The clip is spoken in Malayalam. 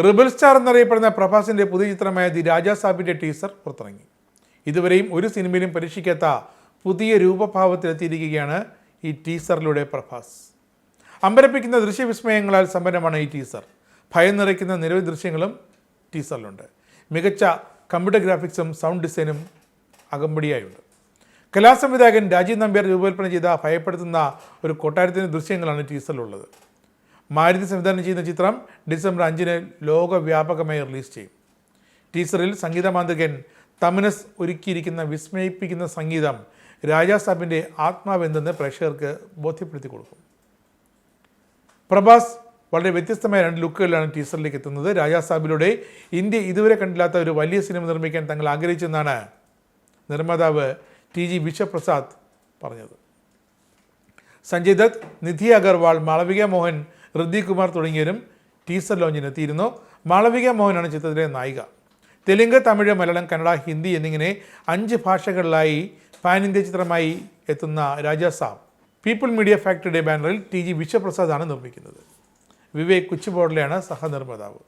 റിബൽ സ്റ്റാർ എന്നറിയപ്പെടുന്ന പ്രഭാസിന്റെ പുതിയ ചിത്രമായ ദി രാജാ സാബിന്റെ ടീസർ പുറത്തിറങ്ങി. ഇതുവരെയും ഒരു സിനിമയിലും പരീക്ഷിക്കാത്ത പുതിയ രൂപഭാവത്തിലെത്തിയിരിക്കുകയാണ് ഈ ടീസറിലൂടെ പ്രഭാസ്. അമ്പരപ്പിക്കുന്ന ദൃശ്യവിസ്മയങ്ങളാൽ സമ്പന്നമാണ് ഈ ടീസർ. ഭയം നിറയ്ക്കുന്ന നിരവധി ദൃശ്യങ്ങളും ടീസറിലുണ്ട്. മികച്ച കമ്പ്യൂട്ടർ ഗ്രാഫിക്സും സൗണ്ട് ഡിസൈനും അകമ്പടിയായുണ്ട്. കലാസംവിധായകൻ രാജീവ് നമ്പ്യാർ രൂപകൽപ്പന ചെയ്ത ഭയപ്പെടുത്തുന്ന ഒരു കൊട്ടാരത്തിൻ്റെ ദൃശ്യങ്ങളാണ് ടീസറിലുള്ളത്. മാരുതി സംവിധാനം ചെയ്യുന്ന ചിത്രം ഡിസംബർ 5 ലോകവ്യാപകമായി റിലീസ് ചെയ്യും. ടീസറിൽ സംഗീതമാന്ത്രികൻ തമനസ് ഒരുക്കിയിരിക്കുന്ന വിസ്മയിപ്പിക്കുന്ന സംഗീതം രാജാ സാബിൻ്റെ ആത്മാവെന്തെന്ന് പ്രേക്ഷകർക്ക് ബോധ്യപ്പെടുത്തി കൊടുക്കും. പ്രഭാസ് വളരെ വ്യത്യസ്തമായ 2 ലുക്കുകളിലാണ് ടീസറിലേക്ക് എത്തുന്നത്. രാജാ സാബിലൂടെ ഇന്ത്യ ഇതുവരെ കണ്ടില്ലാത്ത ഒരു വലിയ സിനിമ നിർമ്മിക്കാൻ തങ്ങൾ ആഗ്രഹിച്ചെന്നാണ് നിർമ്മാതാവ് TG വിശ്വപ്രസാദ് പറഞ്ഞത്. സഞ്ജയ് ദത്ത്, നിധി അഗർവാൾ, മാളവിക മോഹൻ, ഋതിക് കുമാർ തുടങ്ങിയവരും ടീസർ ലോഞ്ചിനെത്തിയിരുന്നു. മാളവിക മോഹനാണ് ചിത്രത്തിലെ നായിക. തെലുങ്ക്, തമിഴ്, മലയാളം, കന്നഡ, ഹിന്ദി എന്നിങ്ങനെ 5 ഭാഷകളിലായി പാൻ ഇന്ത്യ ചിത്രമായി എത്തുന്ന രാജാ സാബ് പീപ്പിൾ മീഡിയ ഫാക്ടറിയുടെ ബാനറിൽ TG വിശ്വപ്രസാദാണ് നിർമ്മിക്കുന്നത്. വിവേക് കുച്ചിബോർഡിലെയാണ് സഹനിർമ്മാതാവ്.